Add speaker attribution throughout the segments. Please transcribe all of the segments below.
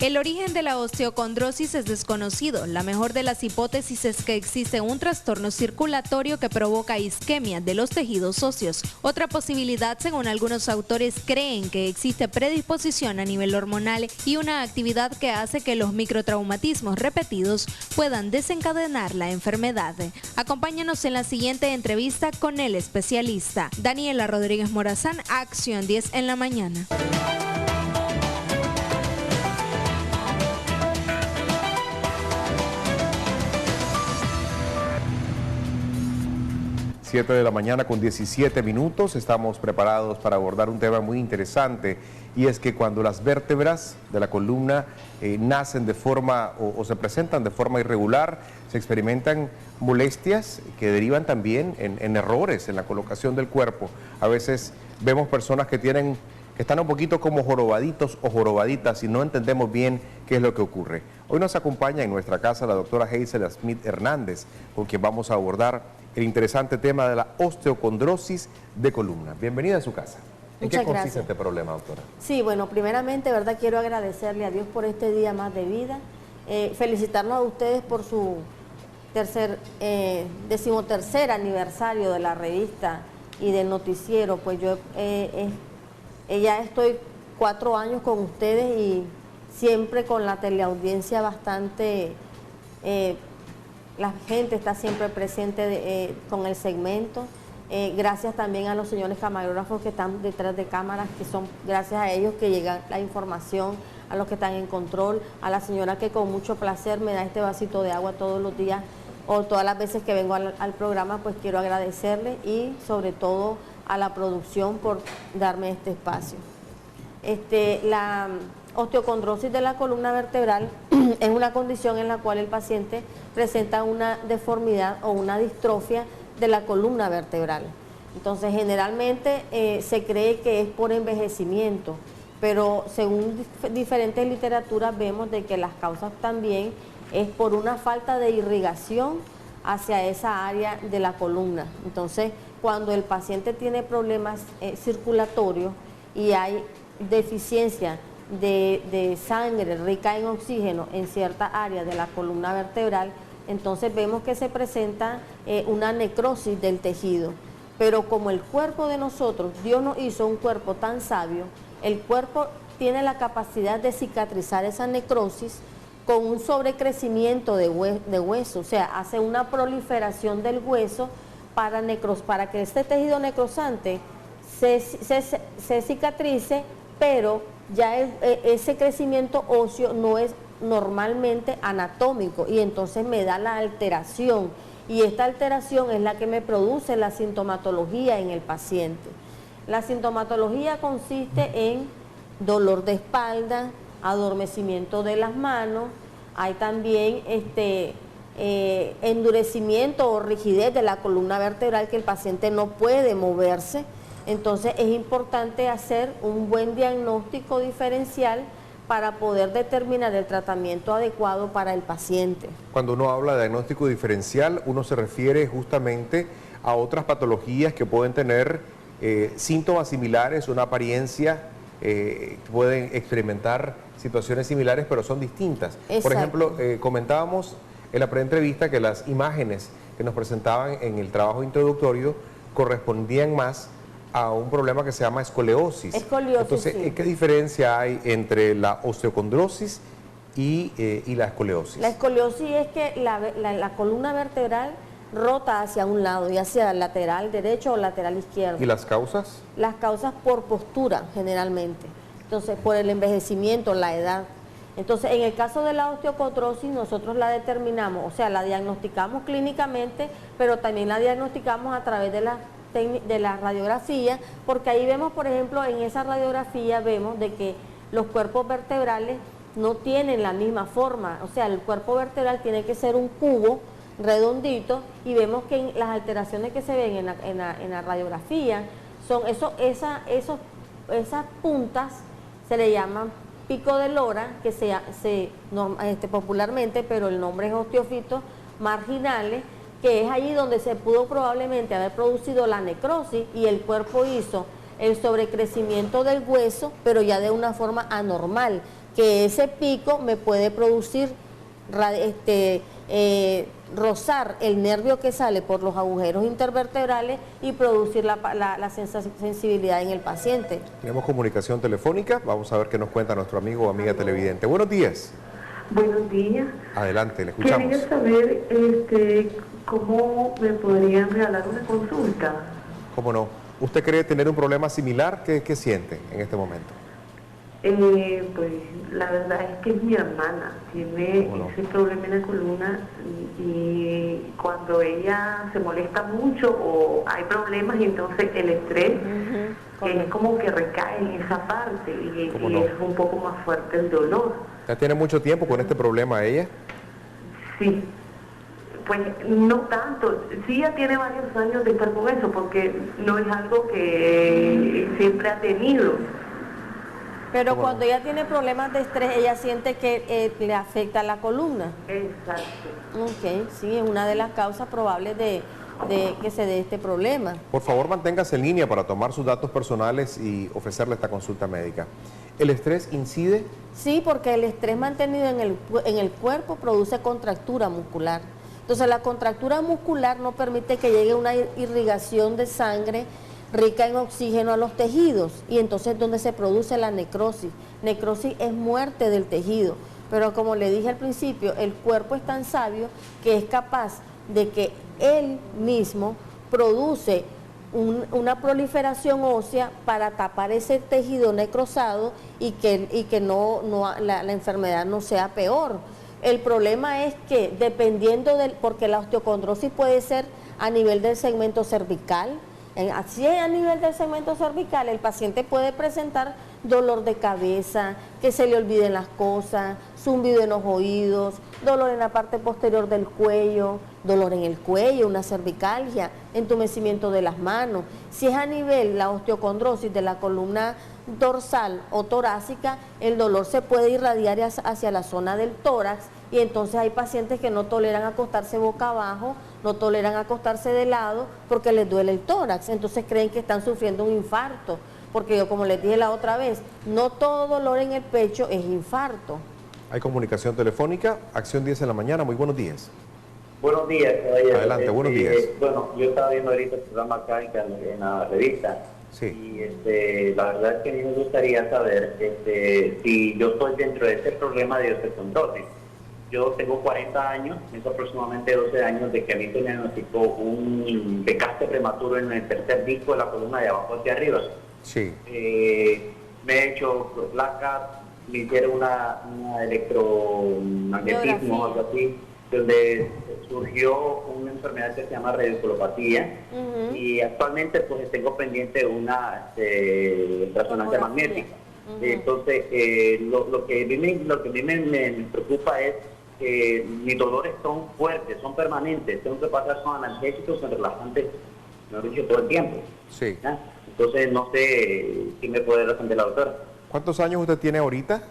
Speaker 1: El origen de la osteocondrosis es desconocido. La mejor de las hipótesis es que existe un trastorno circulatorio que provoca isquemia de los tejidos óseos. Otra posibilidad, según algunos autores, creen que existe predisposición a nivel hormonal y una actividad que hace que los microtraumatismos repetidos puedan desencadenar la enfermedad. Acompáñanos en la siguiente entrevista con el especialista. Daniela Rodríguez Morazán, Acción 10 en la mañana.
Speaker 2: 7 de la mañana con 17 minutos, estamos preparados para abordar un tema muy interesante, y es que cuando las vértebras de la columna nacen de forma o se presentan de forma irregular, se experimentan molestias que derivan también en errores en la colocación del cuerpo. A veces vemos personas que están un poquito como jorobaditos o jorobaditas y no entendemos bien qué es lo que ocurre. Hoy nos acompaña en nuestra casa la doctora Hazel Smith Hernández, con quien vamos a abordar el interesante tema de la osteocondrosis de columna. Bienvenida a su casa. ¿En qué consiste este problema, doctora?
Speaker 3: Sí, bueno, primeramente, ¿verdad? Quiero agradecerle a Dios por este día más de vida, felicitarnos a ustedes por su decimotercer aniversario de la revista y del noticiero. Pues yo ya estoy 4 años con ustedes y siempre con la teleaudiencia bastante... la gente está siempre presente con el segmento. Gracias también a los señores camarógrafos que están detrás de cámaras, que son gracias a ellos que llega la información, a los que están en control, a la señora que con mucho placer me da este vasito de agua todos los días o todas las veces que vengo al programa. Pues quiero agradecerle, y sobre todo a la producción por darme este espacio. La osteocondrosis de la columna vertebral es una condición en la cual el paciente presenta una deformidad o una distrofia de la columna vertebral. Entonces, generalmente se cree que es por envejecimiento, pero según diferentes literaturas vemos de que las causas también es por una falta de irrigación hacia esa área de la columna. Entonces, cuando el paciente tiene problemas circulatorios y hay deficiencia de sangre rica en oxígeno en cierta área de la columna vertebral, entonces vemos que se presenta una necrosis del tejido. Pero como el cuerpo de nosotros, Dios nos hizo un cuerpo tan sabio, el cuerpo tiene la capacidad de cicatrizar esa necrosis con un sobrecrecimiento de hueso, o sea, hace una proliferación del hueso para que este tejido necrosante se cicatrice, pero ya ese crecimiento óseo no es normalmente anatómico, y entonces me da la alteración, y esta alteración es la que me produce la sintomatología en el paciente. La sintomatología consiste en dolor de espalda, adormecimiento de las manos, hay también endurecimiento o rigidez de la columna vertebral, que el paciente no puede moverse. Entonces es importante hacer un buen diagnóstico diferencial para poder determinar el tratamiento adecuado para el paciente.
Speaker 2: Cuando uno habla de diagnóstico diferencial, uno se refiere justamente a otras patologías que pueden tener síntomas similares, una apariencia, pueden experimentar situaciones similares, pero son distintas. Exacto. Por ejemplo, comentábamos en la pre-entrevista que las imágenes que nos presentaban en el trabajo introductorio correspondían más a un problema que se llama escoliosis. Entonces, sí. ¿Qué diferencia hay entre la osteocondrosis y la escoliosis?
Speaker 3: La escoliosis es que la columna vertebral rota hacia un lado, ya sea lateral derecho o lateral izquierdo.
Speaker 2: ¿Y las causas?
Speaker 3: Las causas por postura, generalmente. Entonces, por el envejecimiento, la edad. Entonces, en el caso de la osteocondrosis, nosotros la determinamos, o sea, la diagnosticamos clínicamente, pero también la diagnosticamos a través de la radiografía, porque ahí vemos, por ejemplo, en esa radiografía vemos de que los cuerpos vertebrales no tienen la misma forma, o sea, el cuerpo vertebral tiene que ser un cubo redondito, y vemos que las alteraciones que se ven en la radiografía son esas puntas, se le llaman pico de lora, que popularmente, pero el nombre es osteofitos marginales, que es allí donde se pudo probablemente haber producido la necrosis, y el cuerpo hizo el sobrecrecimiento del hueso, pero ya de una forma anormal, que ese pico me puede producir rozar el nervio que sale por los agujeros intervertebrales y producir la sensibilidad en el paciente.
Speaker 2: Tenemos comunicación telefónica, vamos a ver qué nos cuenta nuestro amigo o amiga televidente. Buenos días.
Speaker 4: Buenos días.
Speaker 2: Adelante, le escuchamos.
Speaker 4: Quería saber cómo me podrían regalar una consulta.
Speaker 2: ¿Cómo no? ¿Usted cree tener un problema similar? ¿Qué siente en este momento?
Speaker 4: Pues la verdad es que es mi hermana, tiene ese problema en la columna y cuando ella se molesta mucho o hay problemas y entonces el estrés es como que recae en esa parte y es un poco más fuerte el dolor.
Speaker 2: ¿Ya tiene mucho tiempo con este problema ella?
Speaker 4: Sí, pues no tanto, sí ya tiene varios años de estar con eso porque no es algo que siempre ha tenido.
Speaker 3: Pero cuando ella tiene problemas de estrés, ella siente que le afecta la columna.
Speaker 4: Exacto.
Speaker 3: Ok, sí, es una de las causas probables de que se dé este problema.
Speaker 2: Por favor, manténgase en línea para tomar sus datos personales y ofrecerle esta consulta médica. ¿El estrés incide?
Speaker 3: Sí, porque el estrés mantenido en el cuerpo produce contractura muscular. Entonces, la contractura muscular no permite que llegue una irrigación de sangre rica en oxígeno a los tejidos y entonces es donde se produce la necrosis. Necrosis es muerte del tejido, pero como le dije al principio, el cuerpo es tan sabio que es capaz de que él mismo produce una proliferación ósea para tapar ese tejido necrosado y que la enfermedad no sea peor. El problema es que dependiendo porque la osteocondrosis puede ser a nivel del segmento cervical. Así a nivel del segmento cervical, el paciente puede presentar dolor de cabeza, que se le olviden las cosas, zumbido en los oídos, dolor en la parte posterior del cuello, dolor en el cuello, una cervicalgia, entumecimiento de las manos. Si es a nivel la osteocondrosis de la columna dorsal o torácica, el dolor se puede irradiar hacia la zona del tórax y entonces hay pacientes que no toleran acostarse boca abajo, no toleran acostarse de lado porque les duele el tórax, entonces creen que están sufriendo un infarto, porque yo, como les dije la otra vez, no todo dolor en el pecho es infarto.
Speaker 2: Hay comunicación telefónica, Acción 10 en la mañana, muy buenos días.
Speaker 5: Buenos días, caballero.
Speaker 2: Adelante, buenos días.
Speaker 5: Bueno, yo estaba viendo ahorita el programa acá en la revista.
Speaker 2: Sí.
Speaker 5: Y la verdad es que a mí me gustaría saber si yo estoy dentro de este problema de osteocondrosis. Yo tengo 40 años, tengo aproximadamente 12 años de que a mí se me diagnosticó un desgaste prematuro en el tercer disco de la columna de abajo hacia arriba.
Speaker 2: Sí.
Speaker 5: Me he hecho placas, me hicieron una electromagnetismo o algo así, donde surgió una enfermedad que se llama radiculopatía y actualmente pues tengo pendiente una resonancia magnética. Entonces lo que a mí me preocupa es que mis dolores son fuertes, son permanentes, tengo que pasar con analgésicos, con relajantes, me lo he dicho todo el tiempo.
Speaker 2: Sí.
Speaker 5: ¿Ya? Entonces no sé si me puede responder la doctora.
Speaker 2: ¿Cuántos años usted tiene ahorita?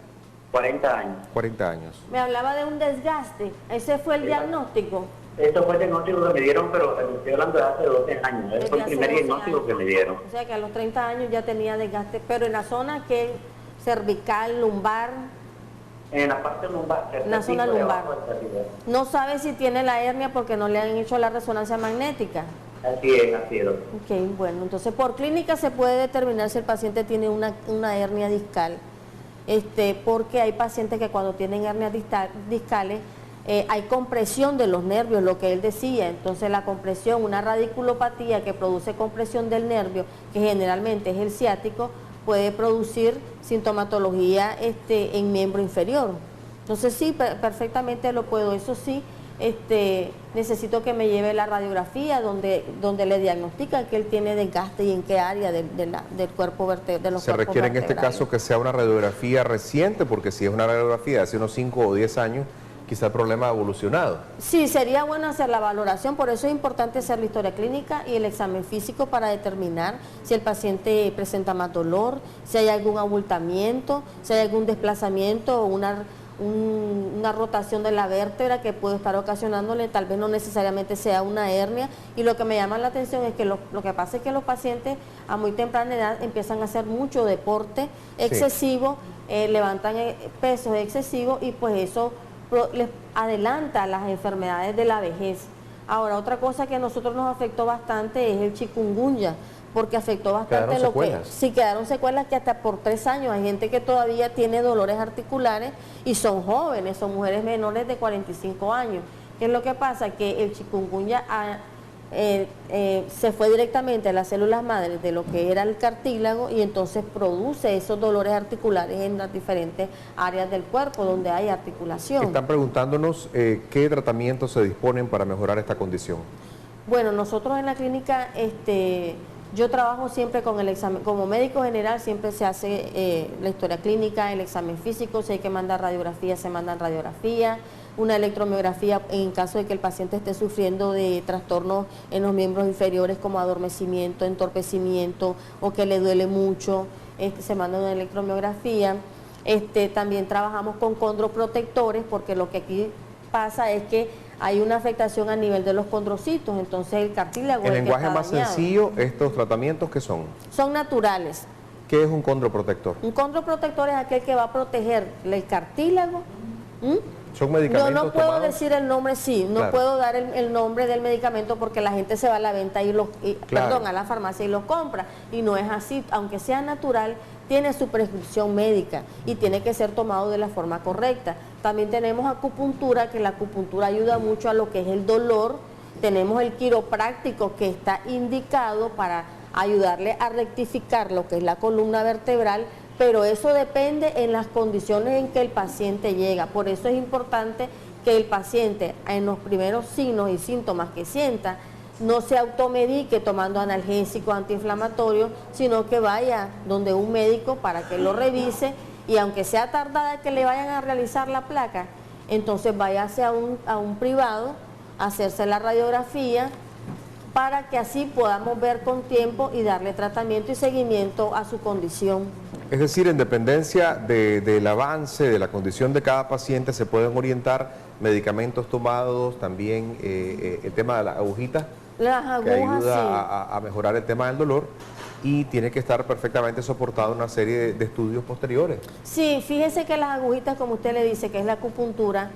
Speaker 5: 40 años.
Speaker 2: 40 años.
Speaker 3: Me hablaba de un desgaste, ese fue el diagnóstico.
Speaker 5: Esto fue el diagnóstico que me dieron, pero estoy hablando de hace 12 años. Ese fue el primer diagnóstico que me dieron.
Speaker 3: O sea que a los 30 años ya tenía desgaste, pero en la zona que cervical, lumbar.
Speaker 5: En la parte lumbar.
Speaker 3: En la zona lumbar. No sabe si tiene la hernia porque no le han hecho la resonancia magnética.
Speaker 5: Así es.
Speaker 3: Ok, bueno, entonces por clínica se puede determinar si el paciente tiene una hernia discal. Porque hay pacientes que cuando tienen hernias discales hay compresión de los nervios, lo que él decía. Entonces la compresión, una radiculopatía que produce compresión del nervio, que generalmente es el ciático, puede producir sintomatología en miembro inferior. Entonces sí, perfectamente lo puedo. Eso sí, necesito que me lleve la radiografía donde le diagnostican que él tiene desgaste y en qué área del cuerpo vertebral.
Speaker 2: Se requiere en este caso que sea una radiografía reciente, porque si es una radiografía de hace unos 5 o 10 años, quizá el problema ha evolucionado. Sí,
Speaker 3: sería bueno hacer la valoración, por eso es importante hacer la historia clínica y el examen físico para determinar si el paciente presenta más dolor, si hay algún abultamiento, si hay algún desplazamiento o una rotación de la vértebra que puede estar ocasionándole, tal vez no necesariamente sea una hernia, y lo que me llama la atención es que lo que pasa es que los pacientes a muy temprana edad empiezan a hacer mucho deporte excesivo, levantan pesos excesivos y pues eso les adelanta las enfermedades de la vejez. Ahora, otra cosa que a nosotros nos afectó bastante es el chikungunya, porque afectó bastante lo que... Sí, quedaron secuelas que hasta por 3 años. Hay gente que todavía tiene dolores articulares y son jóvenes, son mujeres menores de 45 años. ¿Qué es lo que pasa? Que el chikungunya se fue directamente a las células madres de lo que era el cartílago y entonces produce esos dolores articulares en las diferentes áreas del cuerpo donde hay articulación.
Speaker 2: Están preguntándonos qué tratamientos se disponen para mejorar esta condición.
Speaker 3: Bueno, nosotros en la clínica, yo trabajo siempre con el examen, como médico general siempre se hace la historia clínica, el examen físico, si hay que mandar radiografía, se mandan radiografía, una electromiografía en caso de que el paciente esté sufriendo de trastornos en los miembros inferiores como adormecimiento, entorpecimiento o que le duele mucho, se manda una electromiografía. También trabajamos con condroprotectores porque lo que aquí pasa es que hay una afectación a nivel de los condrocitos, entonces el cartílago...
Speaker 2: En lenguaje más sencillo, ¿estos tratamientos qué son?
Speaker 3: Son naturales.
Speaker 2: ¿Qué es un condroprotector?
Speaker 3: Un condroprotector es aquel que va a proteger el cartílago.
Speaker 2: ¿Son medicamentos
Speaker 3: No puedo
Speaker 2: tomados?
Speaker 3: decir el nombre, no puedo dar el nombre del medicamento porque la gente se va a la venta a la farmacia y lo compra, y no es así, aunque sea natural, tiene su prescripción médica y tiene que ser tomado de la forma correcta. También tenemos acupuntura, que la acupuntura ayuda mucho a lo que es el dolor. Tenemos el quiropráctico, que está indicado para ayudarle a rectificar lo que es la columna vertebral, pero eso depende en las condiciones en que el paciente llega. Por eso es importante que el paciente, en los primeros signos y síntomas que sienta, no se automedique tomando analgésicos antiinflamatorios, sino que vaya donde un médico para que lo revise, y aunque sea tardada que le vayan a realizar la placa, entonces váyase a un privado a hacerse la radiografía para que así podamos ver con tiempo y darle tratamiento y seguimiento a su condición.
Speaker 2: Es decir, en dependencia del avance de la condición de cada paciente, se pueden orientar medicamentos tomados, también el tema de las agujitas,
Speaker 3: las agujas,
Speaker 2: que ayuda
Speaker 3: sí,
Speaker 2: a mejorar el tema del dolor, y tiene que estar perfectamente soportado en una serie de estudios posteriores.
Speaker 3: Sí, fíjese que las agujitas, como usted le dice, que es la acupuntura,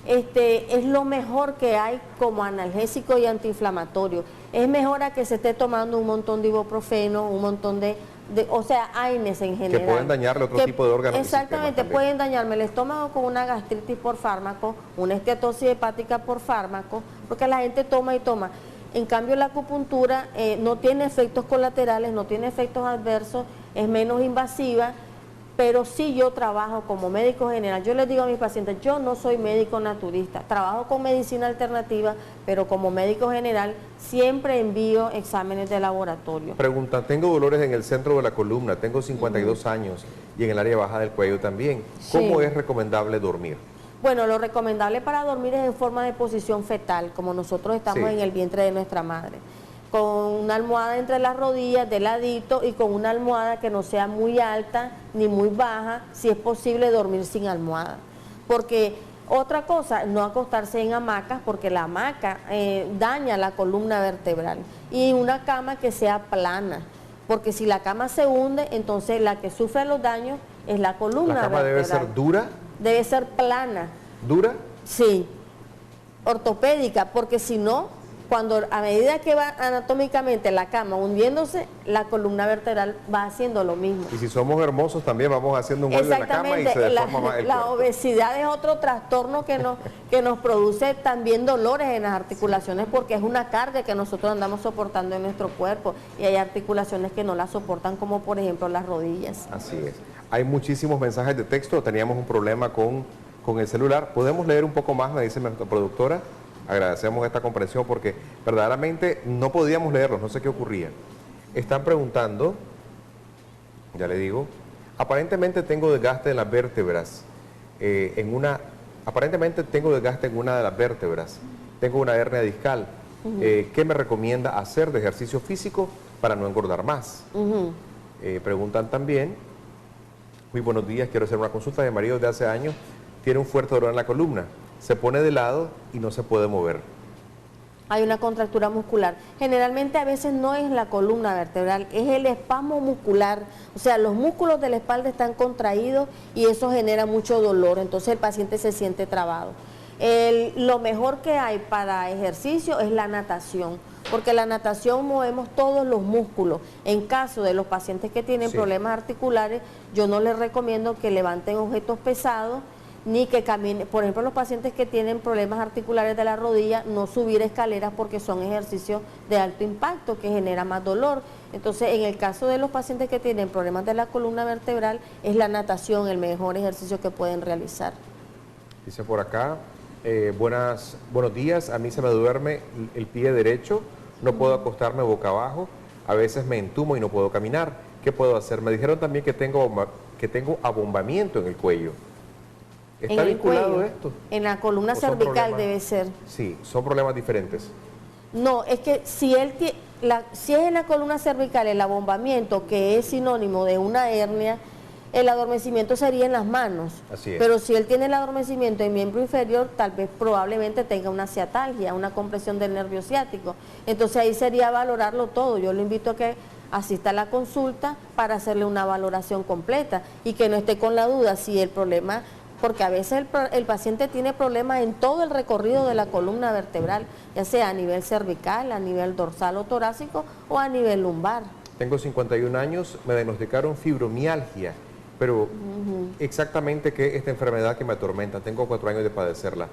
Speaker 3: es lo mejor que hay como analgésico y antiinflamatorio. Es mejor a que se esté tomando un montón de ibuprofeno, un montón o sea, AINES en general.
Speaker 2: Que pueden dañarle otro tipo de órganos.
Speaker 3: Exactamente, pueden dañarme el estómago con una gastritis por fármaco, una esteatosis hepática por fármaco, porque la gente toma y toma. En cambio, la acupuntura no tiene efectos colaterales, no tiene efectos adversos, es menos invasiva, pero sí yo trabajo como médico general. Yo les digo a mis pacientes, yo no soy médico naturista, trabajo con medicina alternativa, pero como médico general siempre envío exámenes de laboratorio.
Speaker 2: Pregunta, tengo dolores en el centro de la columna, tengo 52 años y en el área baja del cuello también. ¿Cómo es recomendable dormir?
Speaker 3: Bueno, lo recomendable para dormir es en forma de posición fetal, como nosotros estamos en el vientre de nuestra madre, con una almohada entre las rodillas de ladito y con una almohada que no sea muy alta ni muy baja, si es posible dormir sin almohada. Porque otra cosa, no acostarse en hamacas, porque la hamaca daña la columna vertebral, y una cama que sea plana, porque si la cama se hunde, entonces la que sufre los daños es la columna vertebral.
Speaker 2: ¿La cama debe ser dura?
Speaker 3: Debe ser plana.
Speaker 2: ¿Dura?
Speaker 3: Sí, ortopédica, porque si no, a medida que va anatómicamente la cama hundiéndose, la columna vertebral va haciendo lo mismo.
Speaker 2: Y si somos hermosos también vamos haciendo un hoyo en la cama y se deforma más el
Speaker 3: la
Speaker 2: cuerpo.
Speaker 3: obesidad es otro trastorno que nos produce también dolores en las articulaciones, porque es una carga que nosotros andamos soportando en nuestro cuerpo, y hay articulaciones que no la soportan, como por ejemplo las rodillas.
Speaker 2: Así es. Hay muchísimos mensajes de texto, teníamos un problema con el celular. ¿Podemos leer un poco más? Me dice nuestra productora. Agradecemos esta comprensión porque verdaderamente no podíamos leerlos, no sé qué ocurría. Están preguntando, ya le digo, aparentemente tengo desgaste en las vértebras, aparentemente tengo desgaste en una de las vértebras, tengo una hernia discal. ¿Qué me recomienda hacer de ejercicio físico para no engordar más? Preguntan también, muy buenos días, quiero hacer una consulta de marido de hace años, tiene un fuerte dolor en la columna, se pone de lado y no se puede mover.
Speaker 3: Hay una contractura muscular. Generalmente a veces no es la columna vertebral, es el espasmo muscular. O sea, los músculos de la espalda están contraídos y eso genera mucho dolor. Entonces el paciente se siente trabado. Lo mejor que hay para ejercicio es la natación, porque la natación movemos todos los músculos. En caso de los pacientes que tienen problemas articulares, yo no les recomiendo que levanten objetos pesados, ni que caminen. Por ejemplo, los pacientes que tienen problemas articulares de la rodilla, no subir escaleras porque son ejercicios de alto impacto que genera más dolor. Entonces, en el caso de los pacientes que tienen problemas de la columna vertebral, es la natación el mejor ejercicio que pueden realizar.
Speaker 2: Dice por acá, buenos días, a mí se me duerme el pie derecho, no puedo acostarme boca abajo, a veces me entumo y no puedo caminar. ¿Qué puedo hacer? Me dijeron también que tengo abombamiento en el cuello. ¿Está vinculado esto?
Speaker 3: En la columna cervical debe ser.
Speaker 2: Sí, son problemas diferentes.
Speaker 3: No, es que si es en la columna cervical el abombamiento, que es sinónimo de una hernia, el adormecimiento sería en las manos.
Speaker 2: Así es.
Speaker 3: Pero si él tiene el adormecimiento en miembro inferior, tal vez probablemente tenga una ciatalgia, una compresión del nervio ciático. Entonces ahí sería valorarlo todo. Yo lo invito a que asista a la consulta para hacerle una valoración completa y que no esté con la duda si el problema... Porque a veces el paciente tiene problemas en todo el recorrido de la columna vertebral, ya sea a nivel cervical, a nivel dorsal o torácico o a nivel lumbar.
Speaker 2: Tengo 51 años, me diagnosticaron fibromialgia, pero exactamente qué es esta enfermedad que me atormenta, tengo 4 años de padecerla.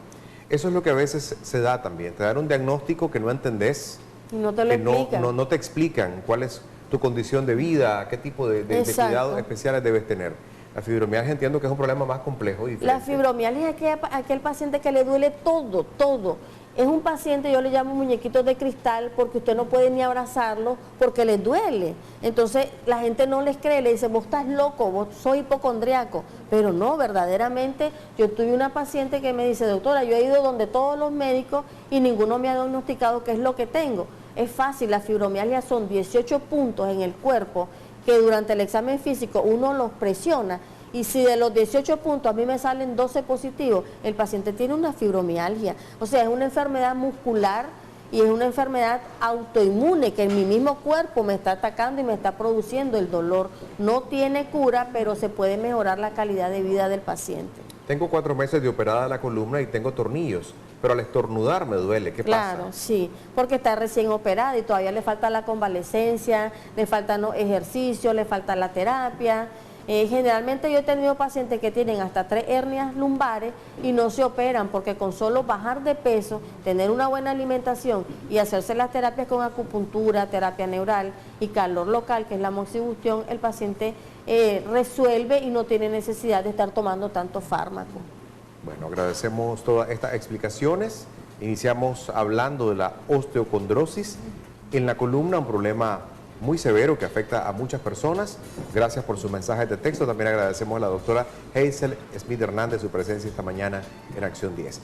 Speaker 2: Eso es lo que a veces se da también, te dan un diagnóstico que no entendés,
Speaker 3: y no te lo explican.
Speaker 2: No te explican cuál es tu condición de vida, qué tipo de cuidados especiales debes tener. La fibromialgia entiendo que es un problema más complejo y diferente.
Speaker 3: La fibromialgia es aquel paciente que le duele todo, todo. Es un paciente, yo le llamo muñequitos de cristal, porque usted no puede ni abrazarlo porque le duele. Entonces la gente no les cree, le dice, vos estás loco, vos sos hipocondriaco. Pero no, verdaderamente, yo tuve una paciente que me dice, doctora, yo he ido donde todos los médicos y ninguno me ha diagnosticado qué es lo que tengo. Es fácil, la fibromialgia son 18 puntos en el cuerpo que durante el examen físico uno los presiona y si de los 18 puntos a mí me salen 12 positivos, el paciente tiene una fibromialgia. O sea, es una enfermedad muscular y es una enfermedad autoinmune que en mi mismo cuerpo me está atacando y me está produciendo el dolor. No tiene cura, pero se puede mejorar la calidad de vida del paciente.
Speaker 2: Tengo 4 meses de operada la columna y tengo tornillos, pero al estornudar me duele. ¿Qué pasa?
Speaker 3: Claro, sí, porque está recién operada y todavía le falta la convalecencia, le faltan ejercicios, le falta la terapia. Generalmente yo he tenido pacientes que tienen hasta 3 hernias lumbares y no se operan porque con solo bajar de peso, tener una buena alimentación y hacerse las terapias con acupuntura, terapia neural y calor local, que es la moxibustión, el paciente resuelve y no tiene necesidad de estar tomando tanto fármaco.
Speaker 2: Bueno, agradecemos todas estas explicaciones. Iniciamos hablando de la osteocondrosis en la columna, un problema muy severo que afecta a muchas personas. Gracias por sus mensajes de texto. También agradecemos a la doctora Hazel Smith Hernández su presencia esta mañana en Acción 10.